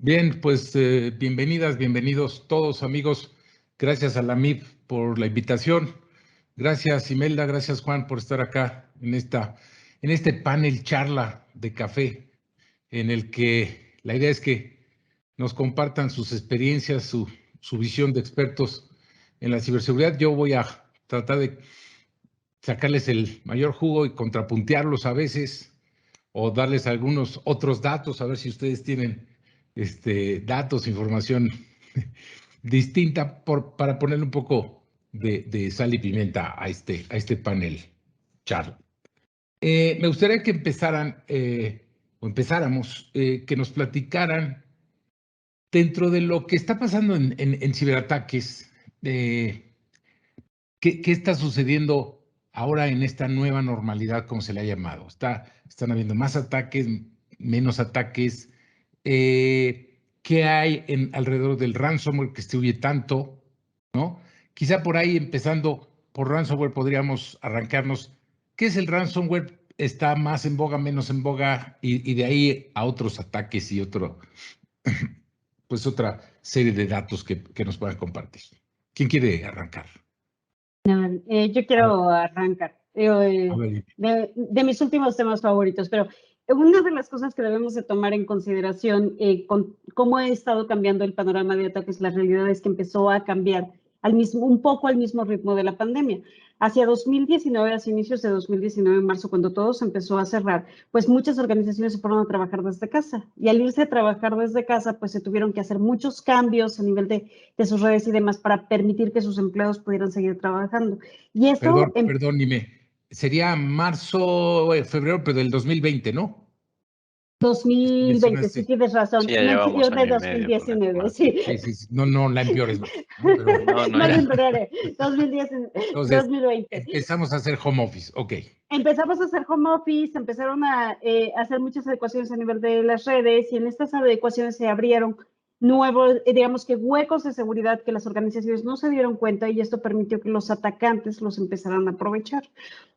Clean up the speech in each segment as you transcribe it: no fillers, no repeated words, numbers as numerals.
Bien, pues bienvenidas, bienvenidos todos amigos. Gracias a la MIF por la invitación. Gracias Imelda, gracias Juan por estar acá en este panel charla de café en el que la idea es que nos compartan sus experiencias, su visión de expertos en la ciberseguridad. Yo voy a tratar de sacarles el mayor jugo y contrapuntearlos a veces o darles algunos otros datos, a ver si ustedes tienen datos, información distinta para ponerle un poco de sal y pimienta a este panel charla. Me gustaría que empezáramos, que nos platicaran dentro de lo que está pasando en ciberataques, ¿qué está sucediendo ahora en esta nueva normalidad, como se le ha llamado? Están habiendo más ataques, menos ataques. ¿Qué hay alrededor del ransomware que se huye tanto? ¿No? Quizá por ahí, empezando por ransomware, podríamos arrancarnos. ¿Qué es el ransomware? ¿Está más en boga, menos en boga? Y de ahí a otros ataques y pues otra serie de datos que nos puedan compartir. ¿Quién quiere arrancar? Yo quiero arrancar de mis últimos temas favoritos, pero una de las cosas que debemos de tomar en consideración con cómo ha estado cambiando el panorama de ataques, la realidad es que empezó a cambiar un poco al mismo ritmo de la pandemia. Hacia 2019, hacia inicios de 2019, en marzo, cuando todo se empezó a cerrar, pues muchas organizaciones se fueron a trabajar desde casa. Y al irse a trabajar desde casa, pues se tuvieron que hacer muchos cambios a nivel de sus redes y demás para permitir que sus empleados pudieran seguir trabajando. Y esto... Perdón, dime. Sería marzo, febrero, pero del 2020, ¿no? 2020, sí tienes razón. Sí, Me fui yo de 2019. Sí. Sí. No la empeores más. ¿no? Pero, no la empeoraré. 2020. Empezamos a hacer home office, ok. Empezamos a hacer home office, empezaron a hacer muchas adecuaciones a nivel de las redes y en estas adecuaciones se abrieron nuevos, digamos que huecos de seguridad que las organizaciones no se dieron cuenta y esto permitió que los atacantes los empezaran a aprovechar.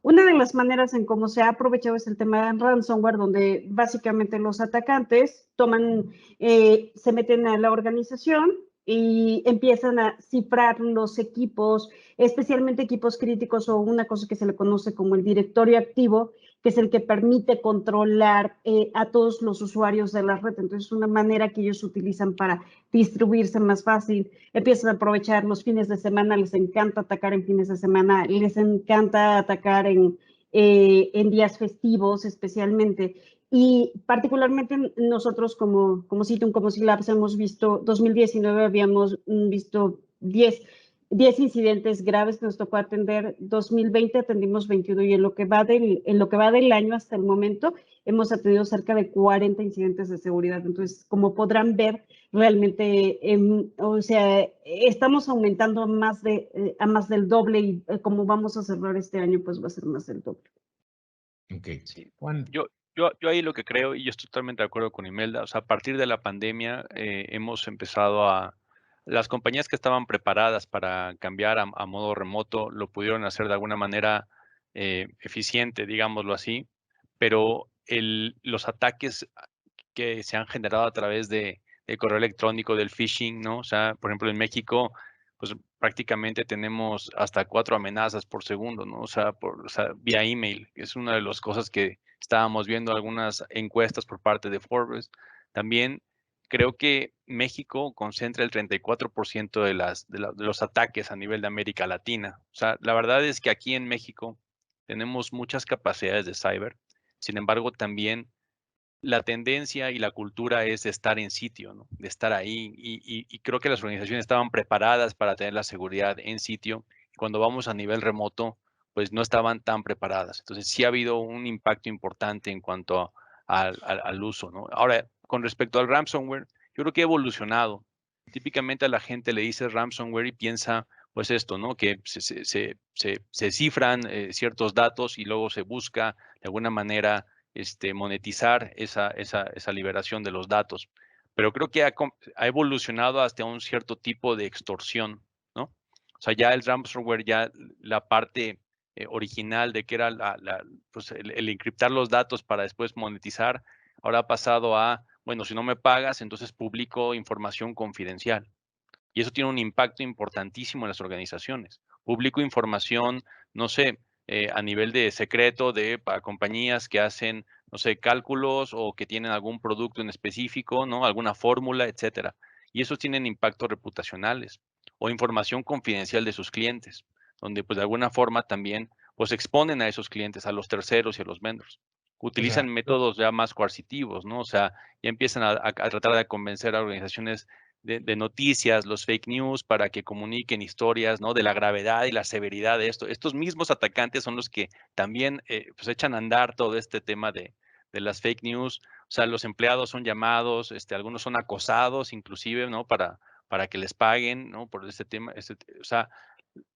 Una de las maneras en cómo se ha aprovechado es el tema de ransomware, donde básicamente los atacantes se meten a la organización y empiezan a cifrar los equipos, especialmente equipos críticos o una cosa que se le conoce como el directorio activo, que es el que permite controlar a todos los usuarios de la red. Entonces, es una manera que ellos utilizan para distribuirse más fácil. Empiezan a aprovechar los fines de semana, les encanta atacar en fines de semana, les encanta atacar en días festivos especialmente. Y particularmente nosotros como Citum, como C-Labs, hemos visto, 2019 habíamos visto 10 incidentes graves que nos tocó atender. 2020 atendimos 21 y en lo que va del año hasta el momento hemos atendido cerca de 40 incidentes de seguridad. Entonces, como podrán ver, realmente, estamos aumentando a más del doble y como vamos a cerrar este año, pues va a ser más del doble. Ok. Sí. Juan. Yo ahí lo que creo, y yo estoy totalmente de acuerdo con Imelda, o sea, a partir de la pandemia hemos empezado las compañías que estaban preparadas para cambiar a modo remoto lo pudieron hacer de alguna manera eficiente, digámoslo así, pero los ataques que se han generado a través del correo electrónico, del phishing, ¿no? O sea, por ejemplo, en México, pues prácticamente tenemos hasta 4 amenazas por segundo, ¿no? O sea, vía email, que es una de las cosas que estábamos viendo algunas encuestas por parte de Forbes. También creo que México concentra el 34% de los ataques a nivel de América Latina. O sea, la verdad es que aquí en México tenemos muchas capacidades de cyber. Sin embargo, también la tendencia y la cultura es de estar en sitio, ¿no? De estar ahí. Y creo que las organizaciones estaban preparadas para tener la seguridad en sitio. Cuando vamos a nivel remoto, pues no estaban tan preparadas. Entonces sí ha habido un impacto importante en cuanto al uso, ¿no? Ahora, con respecto al ransomware, yo creo que ha evolucionado. Típicamente a la gente le dice ransomware y piensa, pues esto, ¿no? Que se cifran ciertos datos y luego se busca de alguna manera monetizar esa liberación de los datos. Pero creo que ha evolucionado hasta un cierto tipo de extorsión, ¿no? O sea, ya el ransomware, ya la parte original de que era pues el encriptar los datos para después monetizar, ahora ha pasado a, bueno, si no me pagas, entonces publico información confidencial. Y eso tiene un impacto importantísimo en las organizaciones. Publico información, no sé, a nivel de secreto para compañías que hacen, no sé, cálculos o que tienen algún producto en específico, ¿no? Alguna fórmula, etcétera. Y esos tienen impactos reputacionales o información confidencial de sus clientes, donde pues de alguna forma también pues exponen a esos clientes, a los terceros y a los vendors. O Utilizan sea, métodos ya más coercitivos, ¿no? O sea, ya empiezan a tratar de convencer a organizaciones de noticias, los fake news, para que comuniquen historias, ¿no? De la gravedad y la severidad de esto. Estos mismos atacantes son los que también pues echan a andar todo este tema de las fake news. O sea, los empleados son llamados, algunos son acosados inclusive, ¿no? Para que les paguen, ¿no? Por este tema. O sea,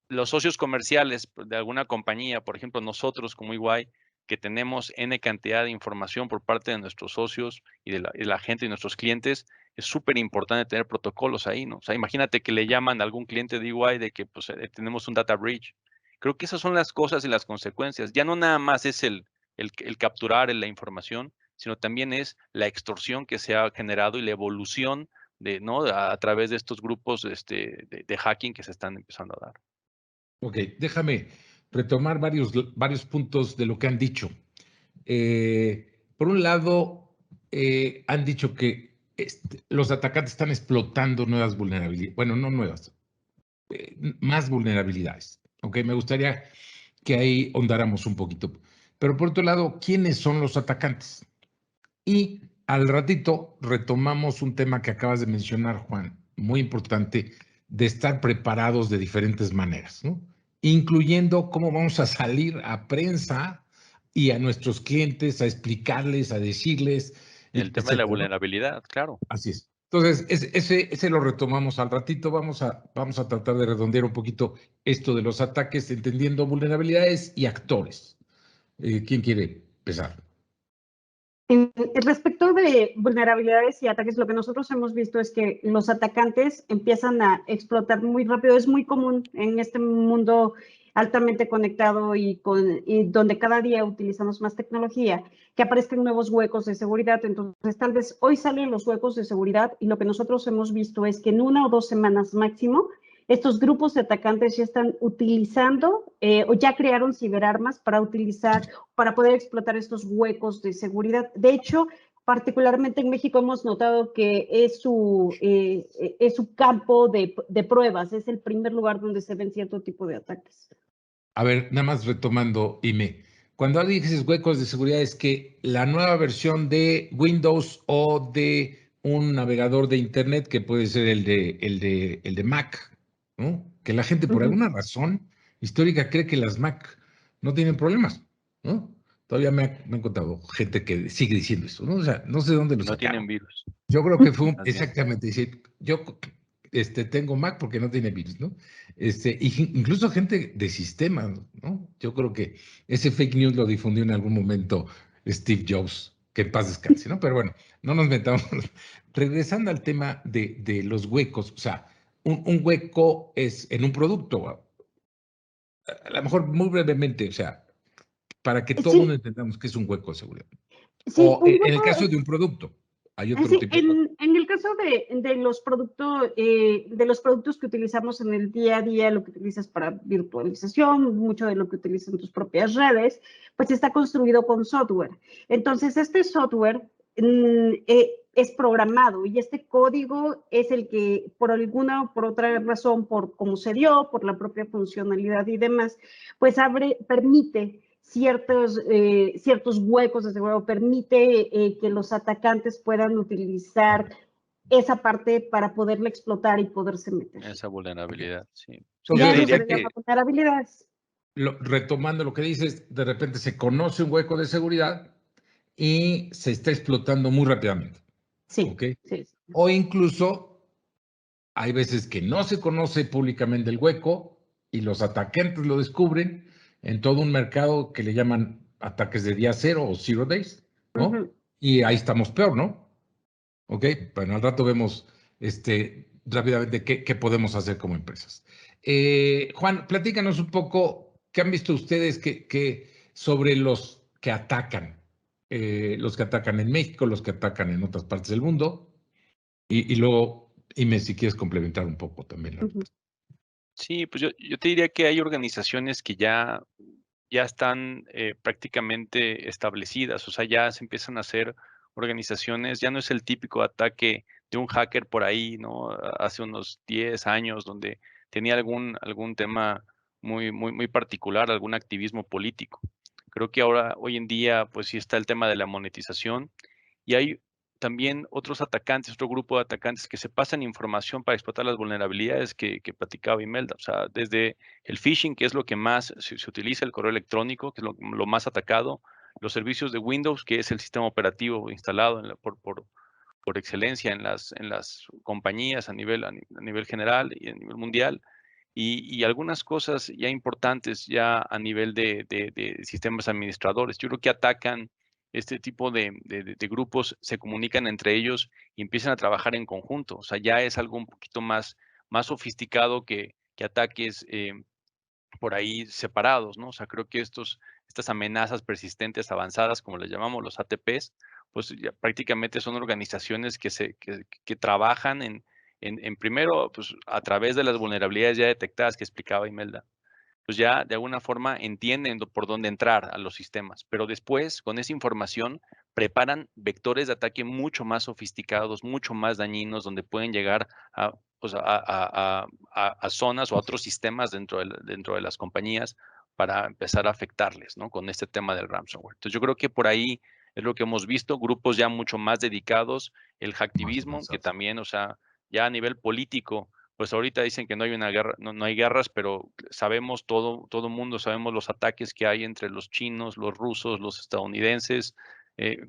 los socios comerciales de alguna compañía, por ejemplo, nosotros como EY, que tenemos N cantidad de información por parte de nuestros socios y de la gente y nuestros clientes, es súper importante tener protocolos ahí, ¿no? O sea, imagínate que le llaman a algún cliente de EY de que pues, tenemos un data breach. Creo que esas son las cosas y las consecuencias. Ya no nada más es el capturar la información, sino también es la extorsión que se ha generado y la evolución ¿no? A través de estos grupos de hacking que se están empezando a dar. ok, déjame retomar varios puntos de lo que han dicho. Por un lado, han dicho que los atacantes están explotando nuevas vulnerabilidades. Bueno, no nuevas, más vulnerabilidades. Ok, me gustaría que ahí hondáramos un poquito. Pero por otro lado, ¿quiénes son los atacantes? Y al ratito retomamos un tema que acabas de mencionar, Juan, muy importante, de estar preparados de diferentes maneras, ¿no? Incluyendo cómo vamos a salir a prensa y a nuestros clientes a explicarles, a decirles, El tema de la etcétera, ¿no? vulnerabilidad, claro. Así es. Entonces, ese lo retomamos al ratito. Vamos a tratar de redondear un poquito esto de los ataques, entendiendo vulnerabilidades y actores. ¿Quién quiere empezar? Respecto de vulnerabilidades y ataques, lo que nosotros hemos visto es que los atacantes empiezan a explotar muy rápido. Es muy común en este mundo altamente conectado y donde cada día utilizamos más tecnología, que aparezcan nuevos huecos de seguridad. Entonces, tal vez hoy salen los huecos de seguridad y lo que nosotros hemos visto es que en 1 o 2 semanas máximo, estos grupos de atacantes ya están utilizando o ya crearon ciberarmas para poder explotar estos huecos de seguridad. De hecho, particularmente en México hemos notado que es su campo de pruebas, es el primer lugar donde se ven cierto tipo de ataques. A ver, nada más retomando, Ime. Cuando dices huecos de seguridad, es que la nueva versión de Windows o de un navegador de Internet, que puede ser el de Mac, ¿no? Que la gente, por alguna razón histórica, cree que las Mac no tienen problemas, ¿no? Todavía me han contado gente que sigue diciendo eso, ¿no? O sea, no sé dónde lo No tienen sacaron. virus. Yo creo que fue Más bien. exactamente decir, yo tengo Mac porque no tiene virus, ¿no? Incluso gente de sistemas, ¿no? Yo creo que ese fake news lo difundió en algún momento Steve Jobs, que en paz descanse, ¿no? Pero bueno, no nos metamos. Regresando al tema de los huecos, o sea, un hueco es en un producto, a lo mejor muy brevemente, o sea, para que todo el mundo Sí, entendamos que es un hueco de seguridad. sí, O un en el hueco caso es. de un producto, hay otro Sí, tipo de... en el caso de los productos que utilizamos en el día a día, lo que utilizas para virtualización, mucho de lo que utilizas en tus propias redes, pues está construido con software. Entonces, este software es programado y este código es el que por alguna o por otra razón, por cómo se dio, por la propia funcionalidad y demás, pues permite ciertos huecos de seguridad, permite que los atacantes puedan utilizar esa parte para poderla explotar y poderse meter. Esa vulnerabilidad, sí. Entonces, Yo Ya te eso se diría le que llama vulnerabilidades. retomando lo que dices, de repente se conoce un hueco de seguridad y se está explotando muy rápidamente, Sí, ¿ok? sí. O incluso hay veces que no se conoce públicamente el hueco y los atacantes lo descubren en todo un mercado que le llaman ataques de día cero o zero days, ¿no? Y ahí estamos peor, ¿no? ¿Ok? Bueno, al rato vemos rápidamente qué podemos hacer como empresas. Juan, platícanos un poco, ¿qué han visto ustedes sobre los que atacan? los que atacan en México, los que atacan en otras partes del mundo, y luego, Ime, si quieres complementar un poco también la respuesta. Sí, pues yo te diría que hay organizaciones que ya están prácticamente establecidas, o sea, ya se empiezan a hacer organizaciones, ya no es el típico ataque de un hacker por ahí, ¿no? Hace unos 10 años donde tenía algún tema muy particular, algún activismo político. Creo que ahora, hoy en día, pues sí está el tema de la monetización y hay también otros atacantes, otro grupo de atacantes que se pasan información para explotar las vulnerabilidades que platicaba Imelda. O sea, desde el phishing, que es lo que más se utiliza, el correo electrónico, que es lo más atacado, los servicios de Windows, que es el sistema operativo instalado por excelencia en las compañías a nivel general y a nivel mundial, y algunas cosas ya importantes ya a nivel de sistemas administradores. Yo creo que atacan este tipo de grupos, se comunican entre ellos y empiezan a trabajar en conjunto. O sea, ya es algo un poquito más sofisticado que ataques por ahí separados, ¿no? O sea, creo que estas amenazas persistentes avanzadas, como les llamamos los ATPs, pues ya prácticamente son organizaciones que trabajan en primero, pues a través de las vulnerabilidades ya detectadas que explicaba Imelda, pues ya de alguna forma entienden por dónde entrar a los sistemas, pero después con esa información preparan vectores de ataque mucho más sofisticados, mucho más dañinos, donde pueden llegar a, pues a zonas o a otros sistemas dentro de las compañías para empezar a afectarles, ¿no? Con este tema del ransomware. Entonces yo creo que por ahí es lo que hemos visto, grupos ya mucho más dedicados, el hacktivismo, que también, o sea, ya a nivel político, pues ahorita dicen que no hay una guerra, no hay guerras, pero sabemos todo mundo sabemos los ataques que hay entre los chinos, los rusos, los estadounidenses,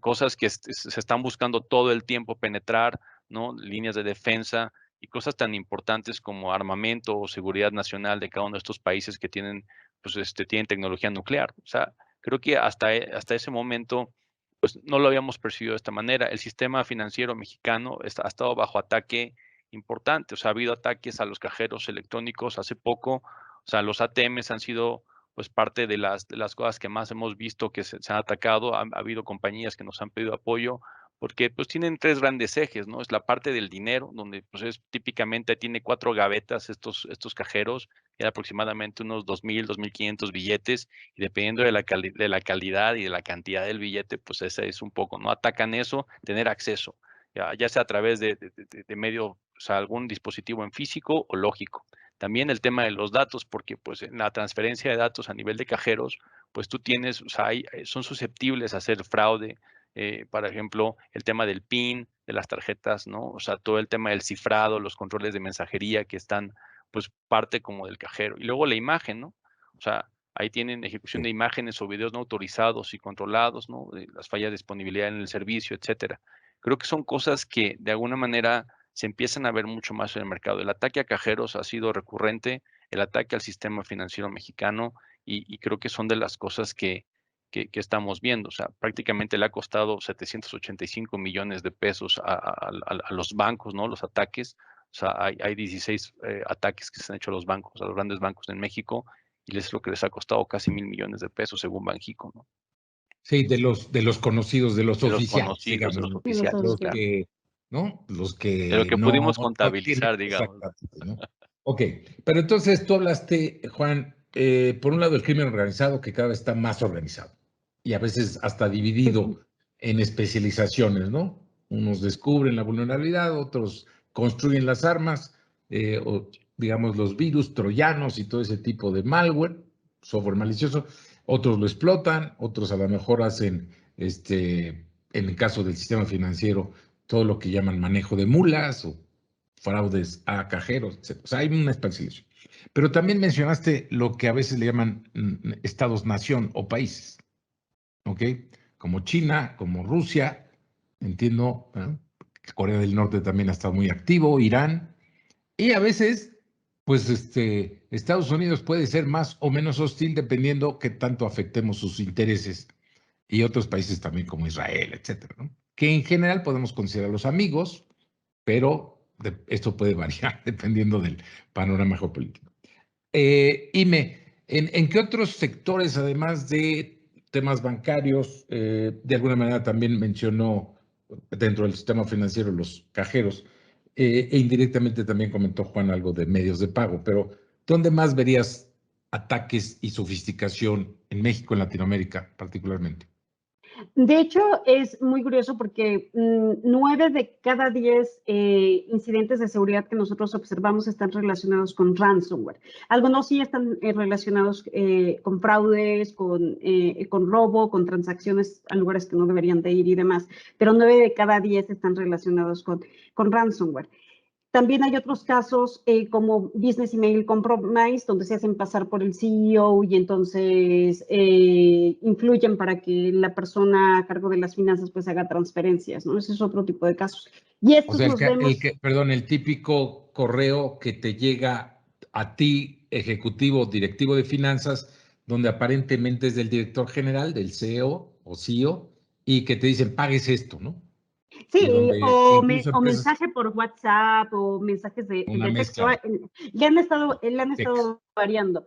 cosas que se están buscando todo el tiempo penetrar, ¿no? Líneas de defensa y cosas tan importantes como armamento o seguridad nacional de cada uno de estos países que tienen, pues, tienen tecnología nuclear. O sea, creo que hasta ese momento, pues no lo habíamos percibido de esta manera. El sistema financiero mexicano ha estado bajo ataque importante. O sea, ha habido ataques a los cajeros electrónicos hace poco. O sea, los ATMs han sido pues parte de las cosas que más hemos visto que se han atacado. Ha habido compañías que nos han pedido apoyo porque pues tienen tres grandes ejes, ¿no? Es la parte del dinero, donde pues típicamente tiene 4 gavetas estos cajeros, y aproximadamente unos 2,000, 2,500 billetes, y dependiendo de la calidad y de la cantidad del billete, pues ese es un poco, ¿no? Atacan eso, tener acceso, ya sea a través de medio, o sea, algún dispositivo en físico o lógico. También el tema de los datos, porque pues en la transferencia de datos a nivel de cajeros, pues tú tienes, o sea, son susceptibles a hacer fraude, por ejemplo, el tema del PIN, de las tarjetas, ¿no? O sea, todo el tema del cifrado, los controles de mensajería que están, pues, parte como del cajero. Y luego la imagen, ¿no? O sea, ahí tienen ejecución de imágenes o videos no autorizados y controlados, ¿no? Las fallas de disponibilidad en el servicio, etcétera. Creo que son cosas que de alguna manera se empiezan a ver mucho más en el mercado. El ataque a cajeros ha sido recurrente, el ataque al sistema financiero mexicano, y creo que son de las cosas que estamos viendo. O sea, prácticamente le ha costado 785 millones de pesos a los bancos, ¿no? Los ataques. O sea, hay 16 ataques que se han hecho a los bancos, a los grandes bancos en México, y es lo que les ha costado casi 1,000 millones de pesos, según Banjico, ¿no? Sí, de los conocidos, de los De los oficiales, conocidos, de digamos, los ¿no? oficiales, Los claro. que, ¿no? Los De lo que que no pudimos tienen contabilizar, digamos. exactamente, ¿no? Ok, pero entonces tú hablaste, Juan, por un lado el crimen organizado que cada vez está más organizado y a veces hasta dividido en especializaciones, ¿no? Unos descubren la vulnerabilidad, otros construyen las armas, o digamos los virus troyanos y todo ese tipo de malware, software malicioso. Otros lo explotan, otros a lo mejor hacen, en el caso del sistema financiero, todo lo que llaman manejo de mulas o fraudes a cajeros, etc. O sea, hay una especialización. Pero también mencionaste lo que a veces le llaman estados-nación o países, ¿ok? Como China, como Rusia, entiendo, ¿eh? Corea del Norte también ha estado muy activo, Irán, y a veces, pues, Estados Unidos puede ser más o menos hostil dependiendo qué tanto afectemos sus intereses y otros países también como Israel, etcétera, ¿no? Que en general podemos considerarlos amigos, pero esto puede variar dependiendo del panorama geopolítico. Ime, ¿en qué otros sectores, además de temas bancarios, de alguna manera también mencionó dentro del sistema financiero los cajeros, e indirectamente también comentó Juan algo de medios de pago, pero ¿dónde más verías ataques y sofisticación en México, en Latinoamérica particularmente? De hecho, es muy curioso porque 9 de cada 10 incidentes de seguridad que nosotros observamos están relacionados con ransomware. Algunos sí están relacionados con fraudes, con robo, con transacciones a lugares que no deberían de ir y demás, pero 9 de cada 10 están relacionados con ransomware. También hay otros casos como Business Email Compromise, donde se hacen pasar por el CEO y entonces influyen para que la persona a cargo de las finanzas pues haga transferencias, ¿no? Ese es otro tipo de casos. Y O estos sea, los vemos... perdón, el típico correo que te llega a ti, ejecutivo, directivo de finanzas, donde aparentemente es del director general, del CEO o CEO, y que te dicen, pagues esto, ¿no? Y Sí, donde o incluso empresas, mensaje por WhatsApp o mensajes de una texto, mezcla. le han estado variando.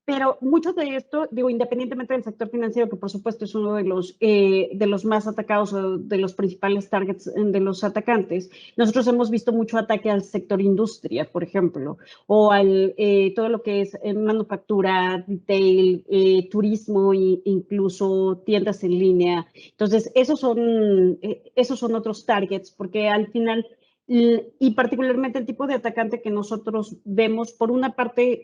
Pero mucho de esto, digo, independientemente del sector financiero, que por supuesto es uno de los más atacados o de los principales targets de los atacantes, nosotros hemos visto mucho ataque al sector industria, por ejemplo, o al todo lo que es manufactura, retail, turismo e incluso tiendas en línea. Entonces, esos son otros targets, porque al final y particularmente el tipo de atacante que nosotros vemos, por una parte,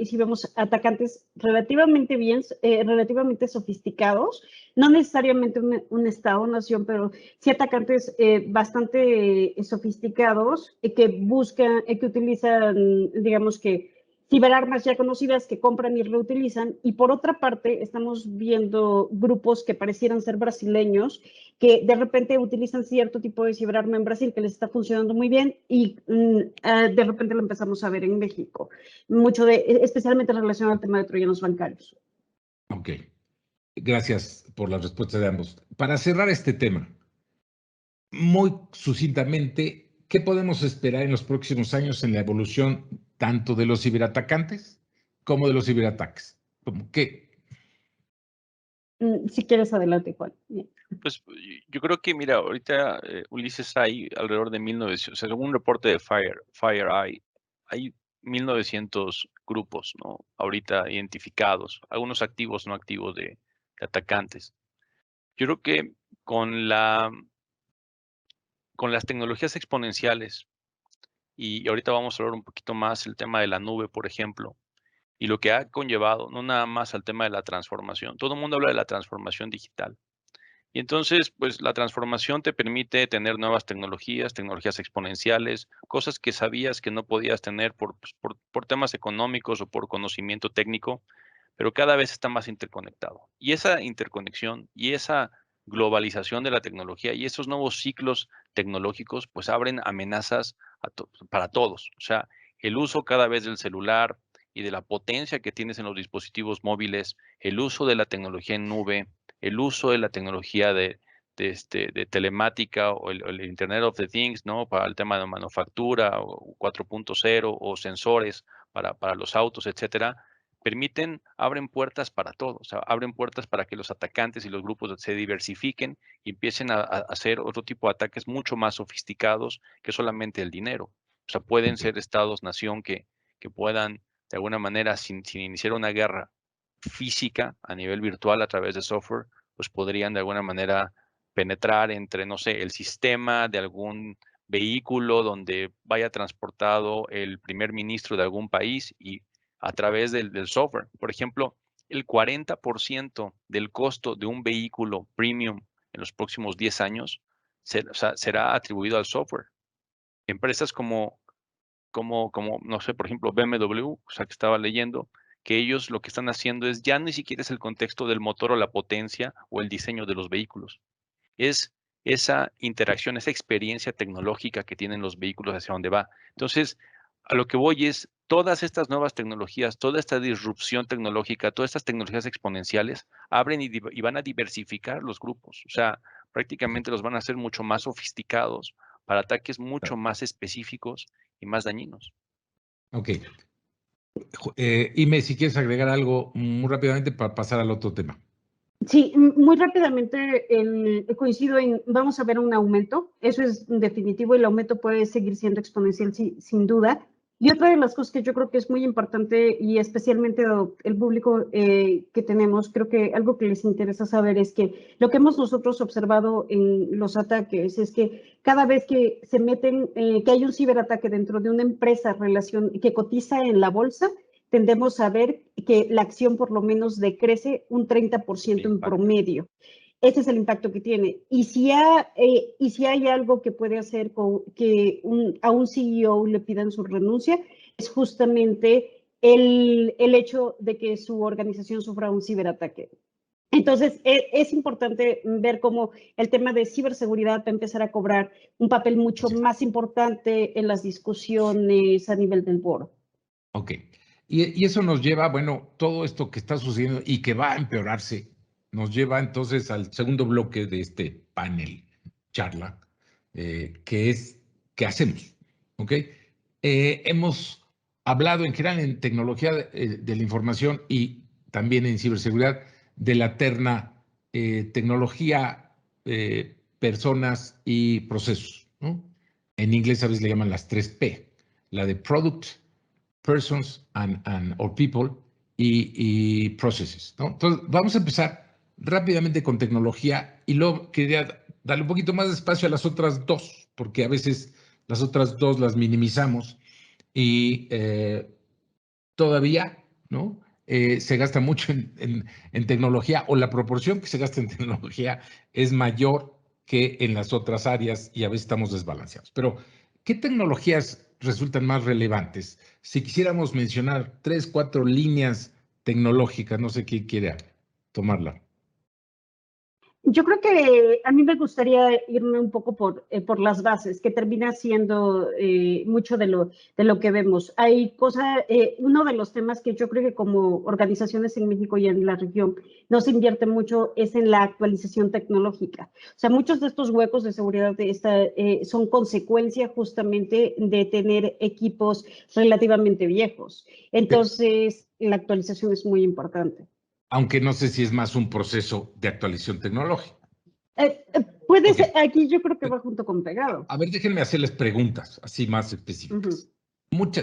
si vemos atacantes relativamente relativamente sofisticados, no necesariamente un Estado o nación, pero sí atacantes bastante sofisticados que buscan, que utilizan, digamos que, ciberarmas ya conocidas que compran y reutilizan. Y por otra parte, estamos viendo grupos que parecieran ser brasileños, que de repente utilizan cierto tipo de ciberarma en Brasil que les está funcionando muy bien y de repente lo empezamos a ver en México, especialmente relacionado al tema de troyanos bancarios. Ok, gracias por la respuesta de ambos. Para cerrar este tema, muy sucintamente, ¿qué podemos esperar en los próximos años en la evolución tanto de los ciberatacantes como de los ciberataques? ¿Qué? Si quieres, adelante, Juan. Pues yo creo que, mira, ahorita Ulises hay alrededor de 1900, según un reporte de FireEye, hay 1900 grupos, ¿no? Ahorita identificados, algunos activos, no activos de atacantes. Yo creo que con las tecnologías exponenciales, y ahorita vamos a hablar un poquito más el tema de la nube, por ejemplo, y lo que ha conllevado, no nada más al tema de la transformación. Todo el mundo habla de la transformación digital. Y entonces, pues la transformación te permite tener nuevas tecnologías, tecnologías exponenciales, cosas que sabías que no podías tener por temas económicos o por conocimiento técnico, pero cada vez está más interconectado. Y esa interconexión y esa globalización de la tecnología y esos nuevos ciclos tecnológicos, pues abren amenazas para todos. O sea, el uso cada vez del celular y de la potencia que tienes en los dispositivos móviles, el uso de la tecnología en nube, el uso de la tecnología de telemática o el Internet of the Things, ¿no? Para el tema de manufactura o 4.0 o sensores para los autos, etcétera, abren puertas para todo, o sea, abren puertas para que los atacantes y los grupos se diversifiquen y empiecen a hacer otro tipo de ataques mucho más sofisticados que solamente el dinero. O sea, pueden ser estados-nación que puedan, de alguna manera, sin iniciar una guerra física a nivel virtual a través de software, pues podrían de alguna manera penetrar entre, no sé, el sistema de algún vehículo donde vaya transportado el primer ministro de algún país y a través del software. Por ejemplo, el 40% del costo de un vehículo premium en los próximos 10 años será atribuido al software. Empresas como, no sé, por ejemplo, BMW, o sea, que estaba leyendo, que ellos lo que están haciendo es ya ni siquiera es el contexto del motor o la potencia o el diseño de los vehículos. Es esa interacción, esa experiencia tecnológica que tienen los vehículos hacia dónde va. Entonces, a lo que voy es, todas estas nuevas tecnologías, toda esta disrupción tecnológica, todas estas tecnologías exponenciales abren y van a diversificar los grupos. O sea, prácticamente los van a hacer mucho más sofisticados para ataques mucho más específicos y más dañinos. Ok. Ime, si quieres agregar algo muy rápidamente para pasar al otro tema. Sí, muy rápidamente coincido en, vamos a ver un aumento, eso es definitivo, el aumento puede seguir siendo exponencial sin duda. Y otra de las cosas que yo creo que es muy importante y especialmente el público que tenemos, creo que algo que les interesa saber es que lo que hemos nosotros observado en los ataques es que cada vez que se meten, que hay un ciberataque dentro de una empresa que cotiza en la bolsa, tendemos a ver que la acción por lo menos decrece un 30% en promedio. Ese es el impacto que tiene. Y si hay algo que puede hacer que a un CEO le pidan su renuncia, es justamente el hecho de que su organización sufra un ciberataque. Entonces, es importante ver cómo el tema de ciberseguridad va a empezar a cobrar un papel mucho más importante en las discusiones a nivel del board. Ok. Y eso nos lleva, bueno, todo esto que está sucediendo y que va a empeorarse, nos lleva entonces al segundo bloque de este panel charla, que es, ¿qué hacemos? ¿Ok? Hemos hablado en general en tecnología de la información y también en ciberseguridad de la terna tecnología, personas y procesos, ¿no? En inglés a veces le llaman las 3P, la de Product, Persons or People y Processes, ¿no? Entonces, vamos a empezar rápidamente con tecnología y luego quería darle un poquito más de espacio a las otras dos, porque a veces las otras dos las minimizamos y todavía, ¿no? Se gasta mucho en tecnología o la proporción que se gasta en tecnología es mayor que en las otras áreas y a veces estamos desbalanceados. Pero, ¿qué tecnologías resultan más relevantes? Si quisiéramos mencionar 3, 4 líneas tecnológicas, no sé quién quiere tomarla. Yo creo que a mí me gustaría irme un poco por las bases, que termina siendo mucho de lo que vemos. Hay uno de los temas que yo creo que como organizaciones en México y en la región no se invierte mucho es en la actualización tecnológica. O sea, muchos de estos huecos de seguridad son consecuencia justamente de tener equipos relativamente viejos. Entonces, la actualización es muy importante. Aunque no sé si es más un proceso de actualización tecnológica. Puede ser, aquí yo creo que va junto con pegado. A ver, déjenme hacerles preguntas así más específicas.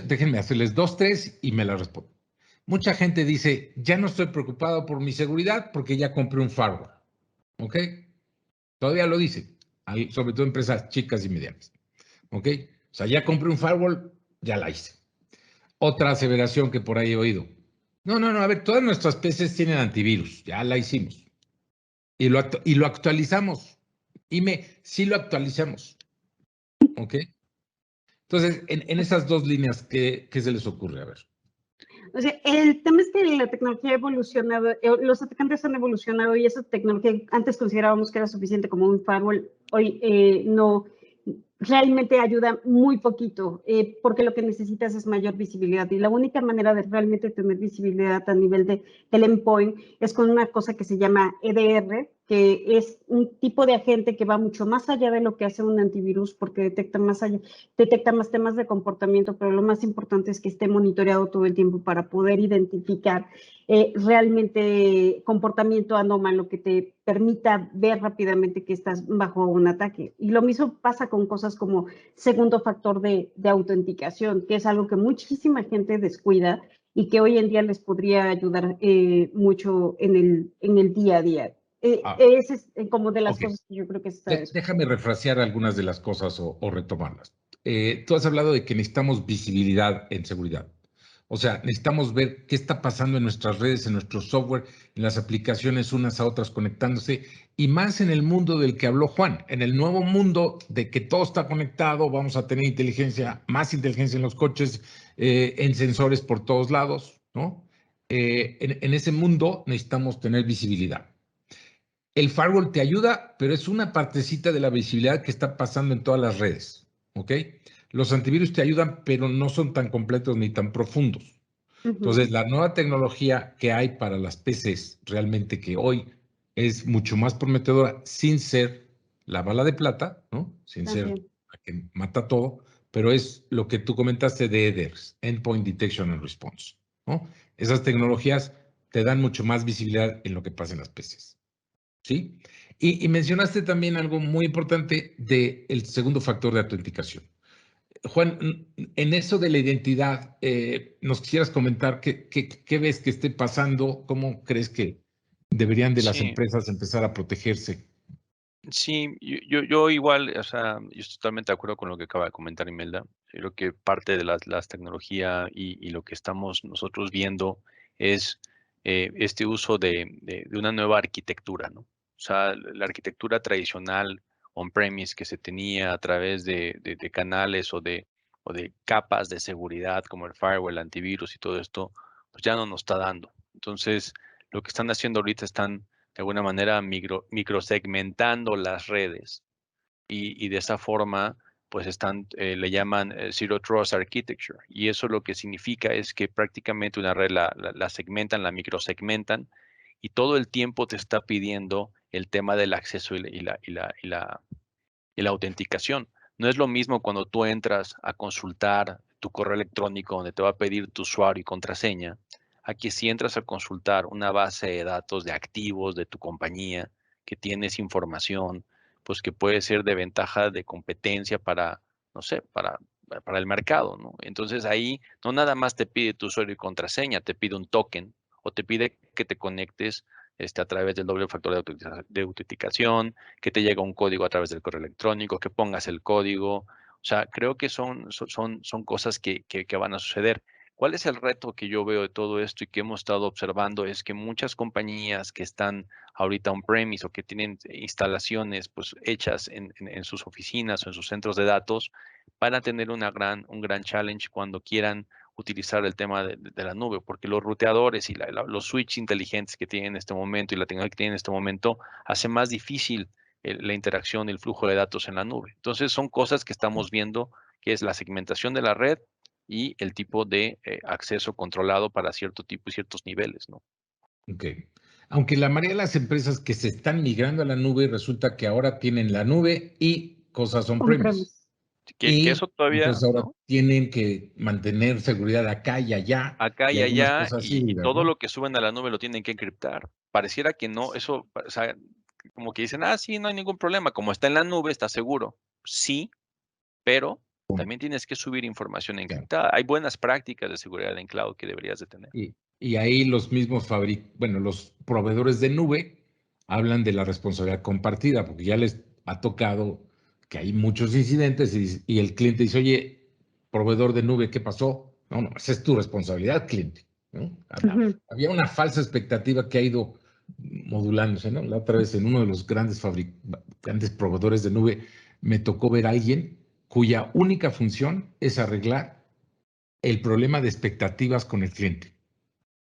Déjenme hacerles 2, 3 y me las respondo. Mucha gente dice, ya no estoy preocupado por mi seguridad porque ya compré un firewall. ¿Ok? Todavía lo dicen, sobre todo empresas chicas y medianas. ¿Ok? O sea, ya compré un firewall, ya la hice. Otra aseveración que por ahí he oído. No, a ver, todas nuestras PCs tienen antivirus, ya la hicimos. Y lo actualizamos. Sí lo actualizamos. ¿Ok? Entonces, en esas dos líneas, ¿qué se les ocurre? A ver. O sea, el tema es que la tecnología ha evolucionado, los atacantes han evolucionado y esa tecnología antes considerábamos que era suficiente como un firewall, hoy no, realmente ayuda muy poquito, porque lo que necesitas es mayor visibilidad y la única manera de realmente tener visibilidad a nivel del endpoint es con una cosa que se llama EDR, que es un tipo de agente que va mucho más allá de lo que hace un antivirus porque detecta más temas de comportamiento, pero lo más importante es que esté monitoreado todo el tiempo para poder identificar realmente comportamiento anómalo que te permita ver rápidamente que estás bajo un ataque. Y lo mismo pasa con cosas como segundo factor de autenticación, que es algo que muchísima gente descuida y que hoy en día les podría ayudar mucho en el día a día. Ese es como de las cosas que yo creo que está eso. Déjame refrasear algunas de las cosas o retomarlas. Tú has hablado de que necesitamos visibilidad en seguridad. O sea, necesitamos ver qué está pasando en nuestras redes, en nuestro software, en las aplicaciones unas a otras conectándose, y más en el mundo del que habló Juan, en el nuevo mundo de que todo está conectado, vamos a tener más inteligencia en los coches, en sensores por todos lados, ¿no? En ese mundo necesitamos tener visibilidad. El firewall te ayuda, pero es una partecita de la visibilidad que está pasando en todas las redes, ¿ok? Los antivirus te ayudan, pero no son tan completos ni tan profundos. Entonces, la nueva tecnología que hay para las PCs, realmente que hoy es mucho más prometedora, sin ser la bala de plata, ¿no? Sin ser la que mata todo, pero es lo que tú comentaste de EDRs, Endpoint Detection and Response, ¿no? Esas tecnologías te dan mucho más visibilidad en lo que pasa en las PCs. ¿sí? Y mencionaste también algo muy importante del segundo factor de autenticación. Juan, en eso de la identidad, ¿nos quisieras comentar qué ves que esté pasando? ¿Cómo crees que deberían de las Sí, empresas empezar a protegerse? sí, yo igual, o sea, yo estoy totalmente de acuerdo con lo que acaba de comentar Imelda. Yo creo que parte de las tecnología y lo que estamos nosotros viendo es este uso de una nueva arquitectura, ¿no? O sea, la arquitectura tradicional on-premise que se tenía a través de canales o de capas de seguridad como el firewall, el antivirus y todo esto, pues ya no nos está dando. Entonces, lo que están haciendo ahorita están de alguna manera microsegmentando las redes y de esa forma pues le llaman Zero Trust Architecture y eso lo que significa es que prácticamente una red la segmentan, la microsegmentan y todo el tiempo te está pidiendo el tema del acceso y la autenticación. No es lo mismo cuando tú entras a consultar tu correo electrónico donde te va a pedir tu usuario y contraseña, a que si entras a consultar una base de datos de activos de tu compañía, que tienes información, pues que puede ser de ventaja de competencia para, no sé, para el mercado, ¿no? Entonces ahí no nada más te pide tu usuario y contraseña, te pide un token o te pide que te conectes a través del doble factor de autenticación, que te llega un código a través del correo electrónico, que pongas el código. O sea, creo que son cosas que van a suceder. ¿Cuál es el reto que yo veo de todo esto y que hemos estado observando? Es que muchas compañías que están ahorita on-premise o que tienen instalaciones pues, hechas en sus oficinas o en sus centros de datos van a tener un gran challenge cuando quieran utilizar el tema de la nube, porque los ruteadores y los switches inteligentes que tienen en este momento y la tecnología que tienen en este momento hace más difícil la interacción y el flujo de datos en la nube. Entonces son cosas que estamos viendo, que es la segmentación de la red y el tipo de acceso controlado para cierto tipo y ciertos niveles, ¿no? Ok. Aunque la mayoría de las empresas que se están migrando a la nube, resulta que ahora tienen la nube y cosas on-premise. On-premise. Que eso Y todavía, entonces ahora ¿no? tienen que mantener seguridad acá y allá Acá y y algunas allá, cosas y híbridas, todo ¿no? lo que suben a la nube lo tienen que encriptar. Pareciera que no, eso, o sea, como que dicen, sí, no hay ningún problema, como está en la nube, está seguro. Sí, pero también tienes que subir información Claro. encriptada. Hay buenas prácticas de seguridad en cloud que deberías de tener. Y ahí los mismos los proveedores de nube hablan de la responsabilidad compartida, porque ya les ha tocado que hay muchos incidentes y el cliente dice, oye, proveedor de nube, ¿qué pasó? No, esa es tu responsabilidad, cliente, ¿no? Ujú. Había una falsa expectativa que ha ido modulándose, ¿no? La otra vez en uno de los grandes proveedores de nube me tocó ver a alguien cuya única función es arreglar el problema de expectativas con el cliente.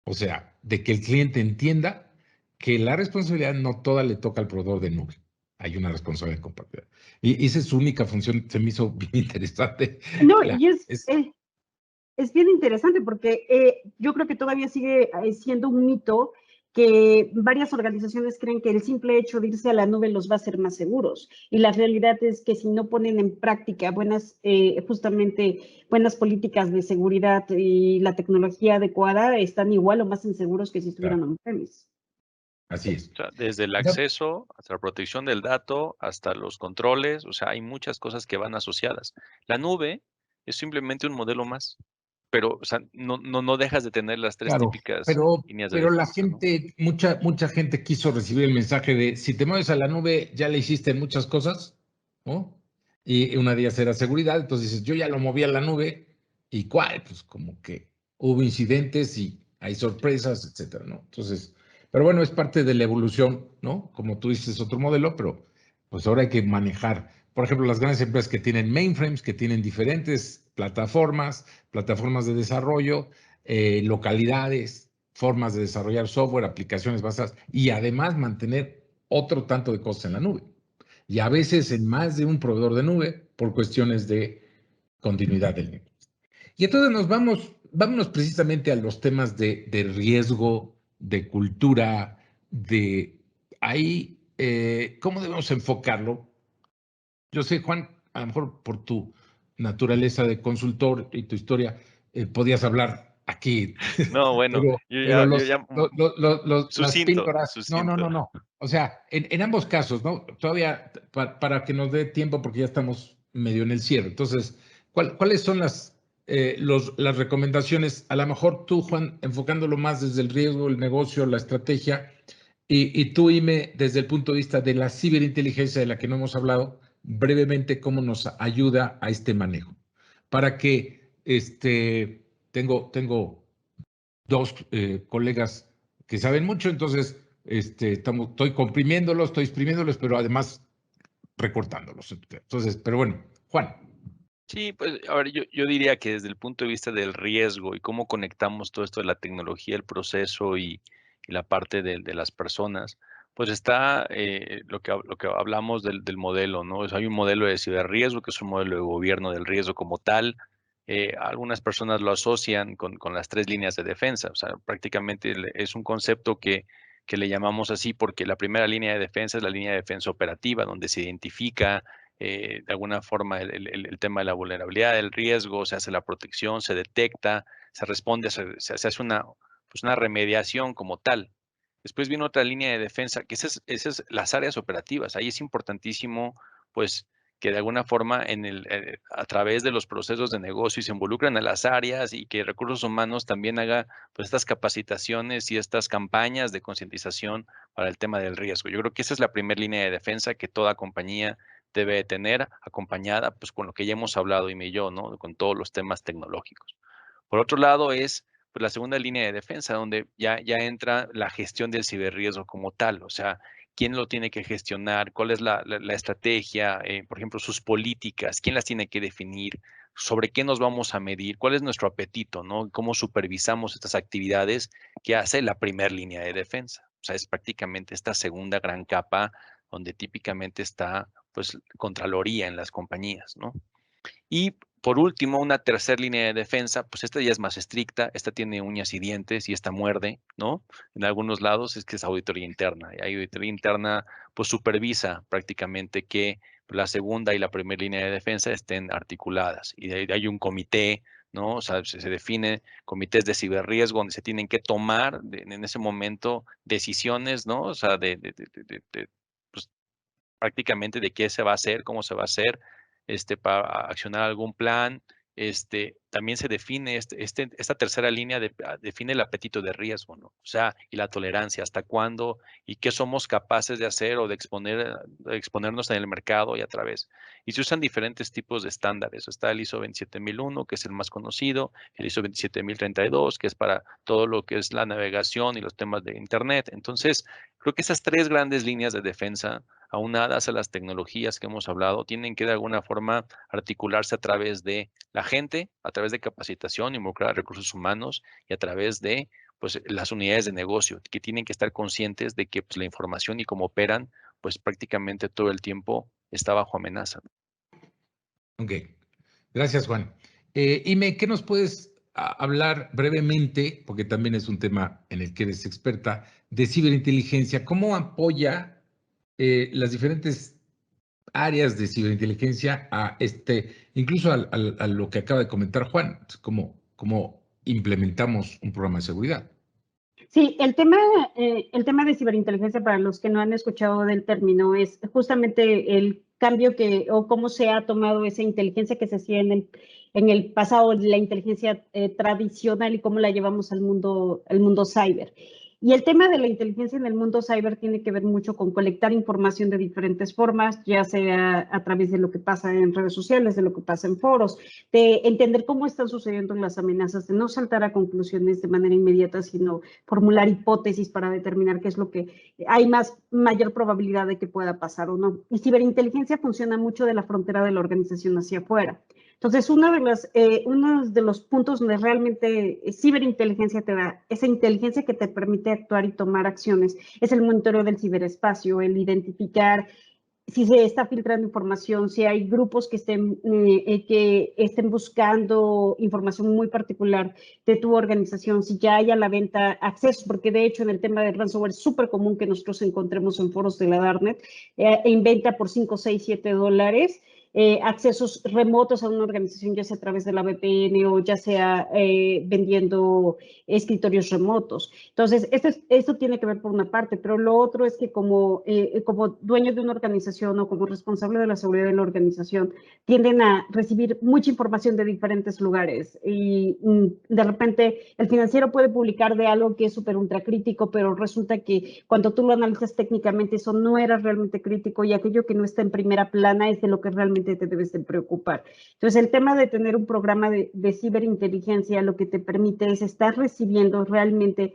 O sea, de que el cliente entienda que la responsabilidad no toda le toca al proveedor de nube. Hay una responsabilidad compartida. Y esa es su única función, se me hizo bien interesante. No, La- y es, es bien interesante porque yo creo que todavía sigue siendo un mito que varias organizaciones creen que el simple hecho de irse a la nube los va a hacer más seguros. Y la realidad es que si no ponen en práctica justamente buenas políticas de seguridad y la tecnología adecuada, están igual o más inseguros que si estuvieran on-premise. así es. O sea, desde el Esa- acceso hasta la protección del dato, hasta los controles, o sea, hay muchas cosas que van asociadas. La nube es simplemente un modelo más, pero, o sea, no dejas de tener las tres Claro, típicas pero, líneas de pero la defensa, ¿no? gente, mucha gente quiso recibir el mensaje de si te mueves a la nube, ya le hiciste muchas cosas, ¿no? Y una de ellas era seguridad, entonces dices, yo ya lo moví a la nube, ¿y cuál? Pues como que hubo incidentes y hay sorpresas, etcétera, ¿no? Entonces, pero bueno, es parte de la evolución, ¿no? Como tú dices, otro modelo, pero pues ahora hay que manejar, por ejemplo, las grandes empresas que tienen mainframes, que tienen diferentes plataformas de desarrollo, localidades, formas de desarrollar software, aplicaciones basadas y además mantener otro tanto de cosas en la nube. Y a veces en más de un proveedor de nube por cuestiones de continuidad del negocio. Y entonces vámonos precisamente a los temas de riesgo, de cultura, de ahí, ¿cómo debemos enfocarlo? Yo sé, Juan, a lo mejor por tu naturaleza de consultor y tu historia, podías hablar aquí, No, bueno, pero, yo pero ya, yo ya las sucinto, píldoras, no, sucinto. O sea, en ambos casos, ¿no? Todavía para que nos dé tiempo, porque ya estamos medio en el cierre. Entonces, ¿cuáles son las recomendaciones? A lo mejor tú, Juan, enfocándolo más desde el riesgo, el negocio, la estrategia, y tú, Ime, desde el punto de vista de la ciberinteligencia de la que no hemos hablado, brevemente, ¿cómo nos ayuda a este manejo? Para que tengo dos colegas que saben mucho, entonces estoy comprimiéndolos, estoy exprimiéndolos, pero además recortándolos. Entonces, pero bueno, Juan. Sí, pues, a ver, yo diría que desde el punto de vista del riesgo y cómo conectamos todo esto de la tecnología, el proceso y la parte de las personas, pues está lo que hablamos del modelo, ¿no? O sea, hay un modelo de ciberriesgo, que es un modelo de gobierno del riesgo como tal. Algunas personas lo asocian con las 3 líneas de defensa. O sea, prácticamente es un concepto que le llamamos así porque la primera línea de defensa es la línea de defensa operativa, donde se identifica de alguna forma el tema de la vulnerabilidad, el riesgo, se hace la protección, se detecta, se responde, se hace pues una remediación como tal. Después viene otra línea de defensa, que esas es las áreas operativas. Ahí es importantísimo, pues, que de alguna forma a través de los procesos de negocio y se involucran a las áreas y que recursos humanos también haga pues estas capacitaciones y estas campañas de concientización para el tema del riesgo. Yo creo que esa es la primera línea de defensa que toda compañía debe tener acompañada pues con lo que ya hemos hablado y yo, ¿no? Con todos los temas tecnológicos. Por otro lado es pues, la segunda línea de defensa, donde ya entra la gestión del ciberriesgo como tal, o sea, quién lo tiene que gestionar, cuál es la estrategia, por ejemplo, sus políticas, quién las tiene que definir, sobre qué nos vamos a medir, cuál es nuestro apetito, ¿no? Cómo supervisamos estas actividades que hace la primera línea de defensa. O sea, es prácticamente esta segunda gran capa donde típicamente está, pues, Contraloría en las compañías, ¿no? Y por último, una tercera línea de defensa, pues esta ya es más estricta, esta tiene uñas y dientes y esta muerde, ¿no? En algunos lados es que es auditoría interna. Y auditoría interna, pues supervisa prácticamente que la segunda y la primera línea de defensa estén articuladas. Y de ahí hay un comité, ¿no? O sea, se define comités de ciberriesgo donde se tienen que tomar en ese momento decisiones, ¿no? O sea, pues, prácticamente de qué se va a hacer, cómo se va a hacer, para accionar algún plan. También se define, esta tercera línea define el apetito de riesgo, ¿no? O sea, y la tolerancia, hasta cuándo y qué somos capaces de hacer o de exponernos en el mercado y a través. Y se usan diferentes tipos de estándares. Está el ISO 27001, que es el más conocido, el ISO 27032, que es para todo lo que es la navegación y los temas de Internet. Entonces, creo que esas 3 grandes líneas de defensa aunadas a las tecnologías que hemos hablado, tienen que de alguna forma articularse a través de la gente, a través de capacitación, involucrar a recursos humanos y a través de pues, las unidades de negocio, que tienen que estar conscientes de que pues, la información y cómo operan, pues prácticamente todo el tiempo está bajo amenaza. Ok, gracias, Juan. Ime, ¿qué nos puedes hablar brevemente, porque también es un tema en el que eres experta, de ciberinteligencia? ¿Cómo apoya las diferentes áreas de ciberinteligencia a incluso a lo que acaba de comentar Juan? ¿Cómo implementamos un programa de seguridad? Sí, el tema de ciberinteligencia, para los que no han escuchado del término, es justamente el cambio o cómo se ha tomado esa inteligencia que se hacía en el pasado, la inteligencia tradicional, y cómo la llevamos al mundo cyber. Y el tema de la inteligencia en el mundo cyber tiene que ver mucho con colectar información de diferentes formas, ya sea a través de lo que pasa en redes sociales, de lo que pasa en foros, de entender cómo están sucediendo las amenazas, de no saltar a conclusiones de manera inmediata, sino formular hipótesis para determinar qué es lo que hay mayor probabilidad de que pueda pasar o no. Y ciberinteligencia funciona mucho de la frontera de la organización hacia afuera. Entonces, uno de los puntos donde realmente ciberinteligencia te da esa inteligencia que te permite actuar y tomar acciones es el monitoreo del ciberespacio, el identificar si se está filtrando información, si hay grupos que estén buscando información muy particular de tu organización, si ya hay a la venta acceso, porque de hecho en el tema de ransomware es súper común que nosotros encontremos en foros de la Darknet en venta por $5, $6, $7, accesos remotos a una organización, ya sea a través de la VPN o ya sea vendiendo escritorios remotos. Entonces, esto tiene que ver por una parte, pero lo otro es que como dueño de una organización o como responsable de la seguridad de la organización, tienden a recibir mucha información de diferentes lugares y de repente el financiero puede publicar de algo que es súper ultra crítico, pero resulta que cuando tú lo analizas técnicamente eso no era realmente crítico y aquello que no está en primera plana es de lo que realmente te debes de preocupar. Entonces el tema de tener un programa de ciberinteligencia lo que te permite es estar recibiendo realmente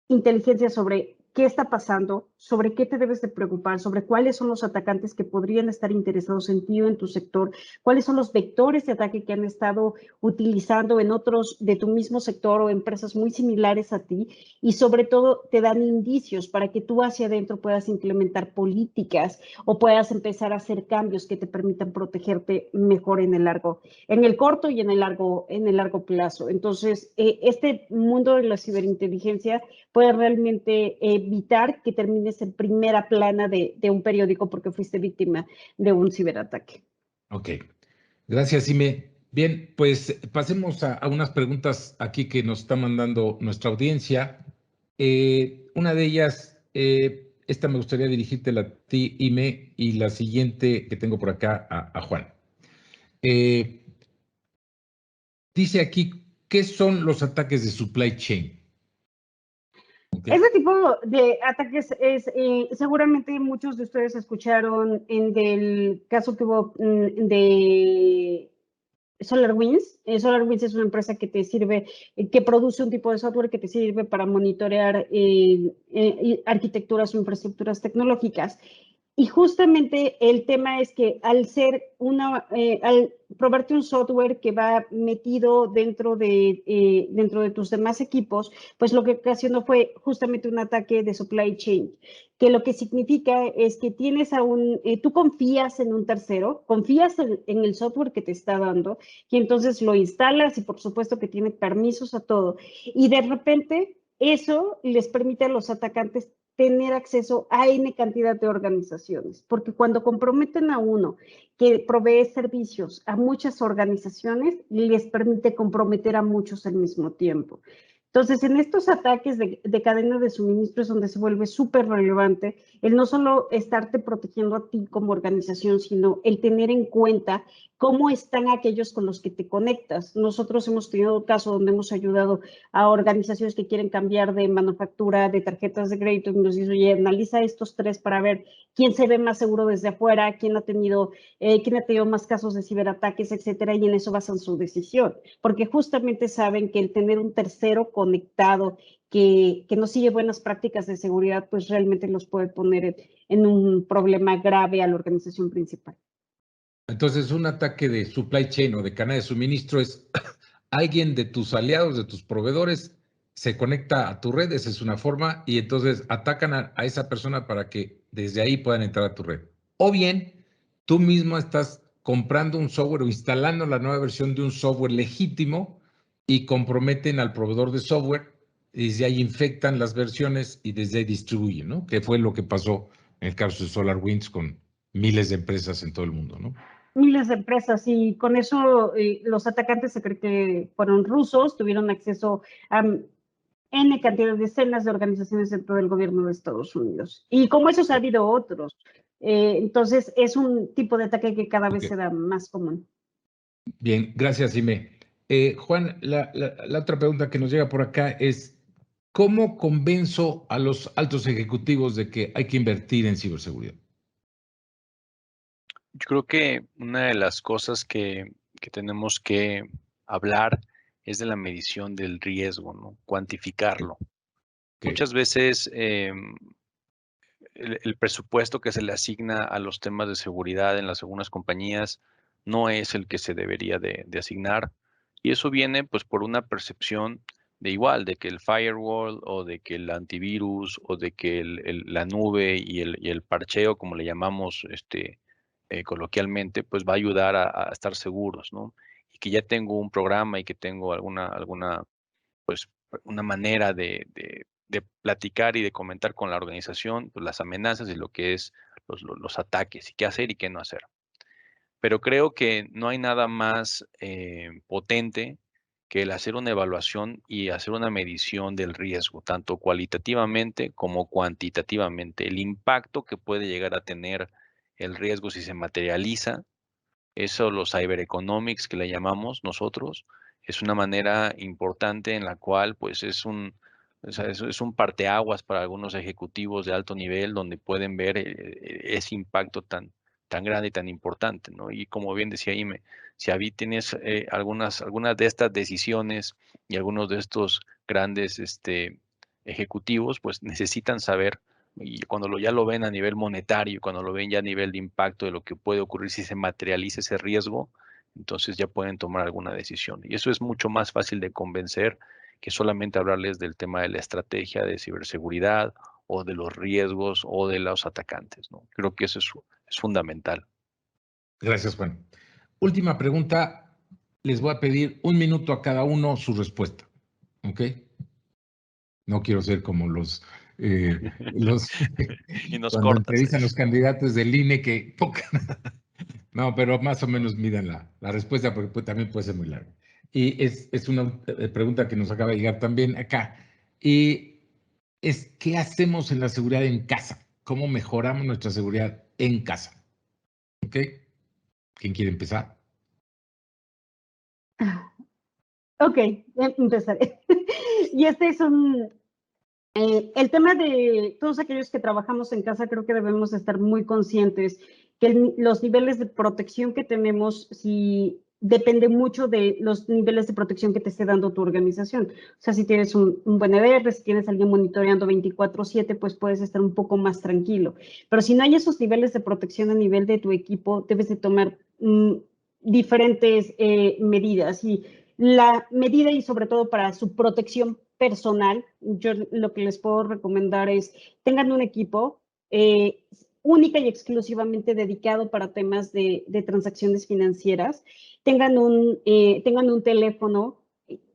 inteligencia sobre qué está pasando, sobre qué te debes de preocupar, sobre cuáles son los atacantes que podrían estar interesados en ti o en tu sector, cuáles son los vectores de ataque que han estado utilizando en otros de tu mismo sector o empresas muy similares a ti y sobre todo te dan indicios para que tú hacia adentro puedas implementar políticas o puedas empezar a hacer cambios que te permitan protegerte mejor en el corto y en el largo plazo. Entonces, este mundo de la ciberinteligencia puede realmente evitar que termines en primera plana de un periódico porque fuiste víctima de un ciberataque. Ok, gracias, Ime. Bien, pues pasemos a unas preguntas aquí que nos está mandando nuestra audiencia. Una de ellas, esta me gustaría dirigírtela a ti, Ime, y la siguiente que tengo por acá a Juan. Dice aquí, ¿qué son los ataques de supply chain? Okay. Este tipo de ataques es, seguramente muchos de ustedes escucharon del caso que hubo de SolarWinds. SolarWinds es una empresa que te sirve, que produce un tipo de software que te sirve para monitorear arquitecturas o infraestructuras tecnológicas. Y justamente el tema es que al probarte un software que va metido dentro de tus demás equipos, pues lo que ocasionó fue justamente un ataque de supply chain, que lo que significa es que tú confías en un tercero, confías en el software que te está dando y entonces lo instalas y por supuesto que tiene permisos a todo. Y de repente eso les permite a los atacantes tener acceso a N cantidad de organizaciones, porque cuando comprometen a uno que provee servicios a muchas organizaciones, les permite comprometer a muchos al mismo tiempo. Entonces, en estos ataques de cadena de suministro es donde se vuelve súper relevante el no solo estarte protegiendo a ti como organización, sino el tener en cuenta cómo están aquellos con los que te conectas. Nosotros hemos tenido casos donde hemos ayudado a organizaciones que quieren cambiar de manufactura de tarjetas de crédito y nos dicen, oye, analiza estos tres para ver quién se ve más seguro desde afuera, quién ha tenido más casos de ciberataques, etcétera, y en eso basan su decisión, porque justamente saben que el tener un tercero conectado que no sigue buenas prácticas de seguridad, pues realmente los puede poner en un problema grave a la organización principal. Entonces, un ataque de supply chain o de cadena de suministro es alguien de tus aliados, de tus proveedores, se conecta a tu red, esa es una forma, y entonces atacan a esa persona para que desde ahí puedan entrar a tu red. O bien, tú mismo estás comprando un software o instalando la nueva versión de un software legítimo y comprometen al proveedor de software, y desde ahí infectan las versiones y desde ahí distribuyen, ¿no? Que fue lo que pasó en el caso de SolarWinds con miles de empresas en todo el mundo, ¿no? Miles de empresas y con eso los atacantes se cree que fueron rusos, tuvieron acceso a N cantidad de decenas de organizaciones dentro del gobierno de Estados Unidos. Y como esos ha habido otros. Entonces es un tipo de ataque que cada vez se da más común. Bien, gracias, Ime. Juan, la otra pregunta que nos llega por acá es, ¿cómo convenzo a los altos ejecutivos de que hay que invertir en ciberseguridad? Yo creo que una de las cosas que tenemos que hablar es de la medición del riesgo, ¿no? Cuantificarlo. Okay. Muchas veces el presupuesto que se le asigna a los temas de seguridad en las algunas compañías no es el que se debería de asignar. Y eso viene pues por una percepción de igual, de que el firewall o de que el antivirus o de que la nube y el parcheo, como le llamamos coloquialmente, pues va a ayudar a estar seguros, ¿no? Y que ya tengo un programa y que tengo alguna pues una manera de platicar y de comentar con la organización pues, las amenazas y lo que es los ataques y qué hacer y qué no hacer. Pero creo que no hay nada más potente que el hacer una evaluación y hacer una medición del riesgo, tanto cualitativamente como cuantitativamente. El impacto que puede llegar a tener el riesgo si se materializa, eso los cybereconomics que le llamamos nosotros, es una manera importante en la cual pues o sea, es un parteaguas para algunos ejecutivos de alto nivel donde pueden ver ese impacto tan grande y tan importante, ¿no? Y como bien decía Ime, si tienes algunas de estas decisiones y algunos de estos grandes ejecutivos, pues necesitan saber, y cuando ya lo ven a nivel monetario, cuando lo ven ya a nivel de impacto de lo que puede ocurrir si se materializa ese riesgo, entonces ya pueden tomar alguna decisión. Y eso es mucho más fácil de convencer que solamente hablarles del tema de la estrategia de ciberseguridad o de los riesgos o de los atacantes, ¿no? Creo que eso es fundamental. Gracias, Juan. Última pregunta. Les voy a pedir 1 minuto a cada uno su respuesta. ¿Ok? No quiero ser como los Y nos cuando cortas. entrevistan los candidatos del INE que tocan. No, pero más o menos midan la respuesta porque también puede ser muy largo. Y es una pregunta que nos acaba de llegar también acá. Y es, ¿qué hacemos en la seguridad en casa? ¿Cómo mejoramos nuestra seguridad en casa? ¿Ok? ¿Quién quiere empezar? Ok, empezaré. Y este es el tema de todos aquellos que trabajamos en casa, creo que debemos estar muy conscientes que los niveles de protección que tenemos, si depende mucho de los niveles de protección que te esté dando tu organización. O sea, si tienes un buen EDR, si tienes a alguien monitoreando 24/7, pues puedes estar un poco más tranquilo. Pero si no hay esos niveles de protección a nivel de tu equipo, debes de tomar diferentes medidas. Y la medida, y sobre todo para su protección personal, yo lo que les puedo recomendar es tengan un equipo única y exclusivamente dedicado para temas de transacciones financieras, tengan un teléfono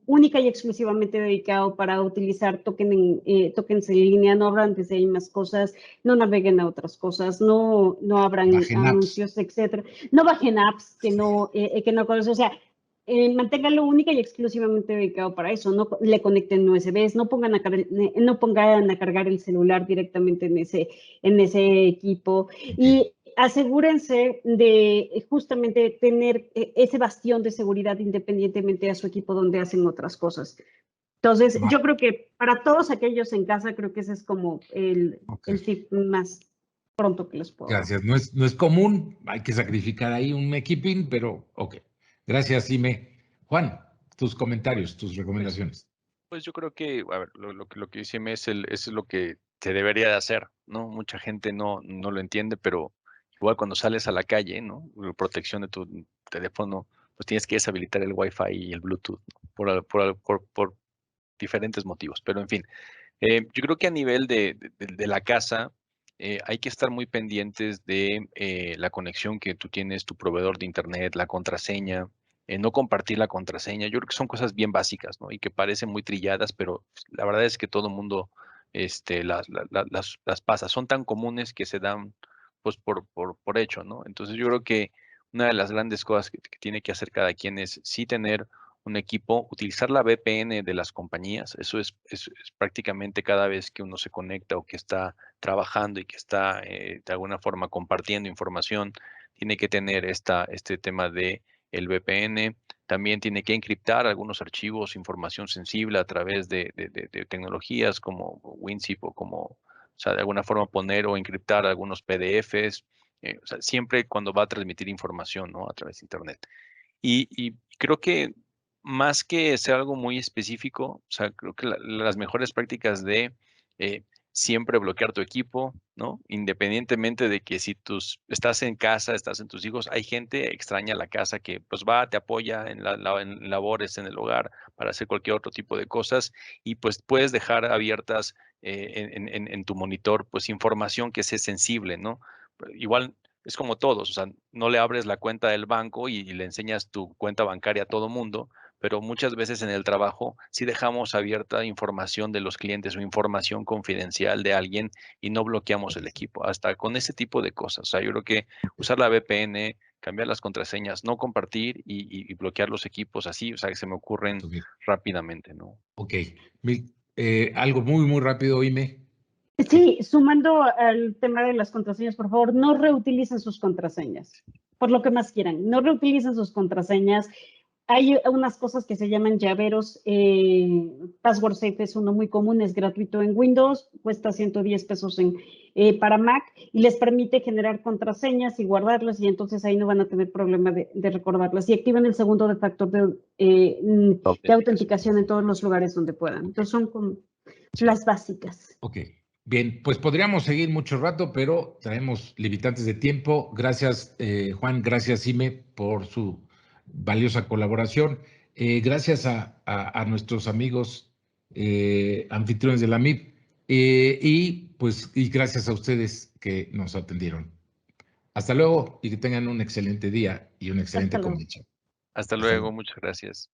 única y exclusivamente dedicado para utilizar tokens en línea, no abran desde ahí más cosas, no naveguen a otras cosas, no abran anuncios, etcétera, no bajen apps que no conocen, o sea, manténganlo única y exclusivamente dedicado para eso, no le conecten USBs, no pongan a cargar el celular directamente en ese equipo, y asegúrense de justamente tener ese bastión de seguridad independientemente de su equipo donde hacen otras cosas. Entonces, yo creo que para todos aquellos en casa, creo que ese es como el tip más pronto que les puedo dar. Gracias. No es común, hay que sacrificar ahí un equipín, pero ok. Gracias, Ime. Juan, tus comentarios, tus recomendaciones. Pues yo creo que, a ver, lo que dice Ime es lo que se debería de hacer, ¿no? Mucha gente no lo entiende, pero igual cuando sales a la calle, ¿no? La protección de tu teléfono, pues tienes que deshabilitar el Wi-Fi y el Bluetooth, ¿no? por diferentes motivos. Pero en fin, yo creo que a nivel de la casa, hay que estar muy pendientes de la conexión que tú tienes, tu proveedor de internet, la contraseña, no compartir la contraseña. Yo creo que son cosas bien básicas, ¿no? Y que parecen muy trilladas, pero la verdad es que todo el mundo las pasa. Son tan comunes que se dan pues por hecho, ¿no? Entonces yo creo que una de las grandes cosas que tiene que hacer cada quien es sí tener un equipo, utilizar la VPN de las compañías. Eso es prácticamente cada vez que uno se conecta o que está trabajando y que está de alguna forma compartiendo información, tiene que tener este tema de el VPN. También tiene que encriptar algunos archivos, información sensible a través de tecnologías como WinZip o o sea, de alguna forma poner o encriptar algunos PDFs. O sea, siempre cuando va a transmitir información, ¿no? A través de Internet. Y creo que más que ser algo muy específico, o sea, creo que las mejores prácticas de siempre bloquear tu equipo, ¿no? Independientemente de que si estás en casa, estás en tus hijos, hay gente extraña a la casa que pues va, te apoya en labores en el hogar para hacer cualquier otro tipo de cosas y pues puedes dejar abiertas en tu monitor pues información que sea sensible, ¿no? Igual es como todos, o sea, no le abres la cuenta del banco y le enseñas tu cuenta bancaria a todo mundo, pero muchas veces en el trabajo sí dejamos abierta información de los clientes o información confidencial de alguien y no bloqueamos el equipo, hasta con ese tipo de cosas. O sea, yo creo que usar la VPN, cambiar las contraseñas, no compartir y bloquear los equipos así, o sea, que se me ocurren Ok. rápidamente, ¿no? Ok. Algo muy, muy rápido, Ime. Sí, sumando al tema de las contraseñas, por favor, no reutilicen sus contraseñas, por lo que más quieran, no reutilicen sus contraseñas. Hay unas cosas que se llaman llaveros, Password Safe es uno muy común, es gratuito en Windows, cuesta 110 pesos para Mac y les permite generar contraseñas y guardarlas y entonces ahí no van a tener problema de recordarlas. Y activen el segundo de factor de autenticación en todos los lugares donde puedan. Entonces son como las básicas. Ok. Bien, pues podríamos seguir mucho rato, pero traemos limitantes de tiempo. Gracias, Juan, gracias, Ime, por su valiosa colaboración. Gracias a nuestros amigos anfitriones de la MIP y gracias a ustedes que nos atendieron. Hasta luego y que tengan un excelente día y una excelente Hasta luego. convención. Hasta Hasta luego, luego. muchas gracias.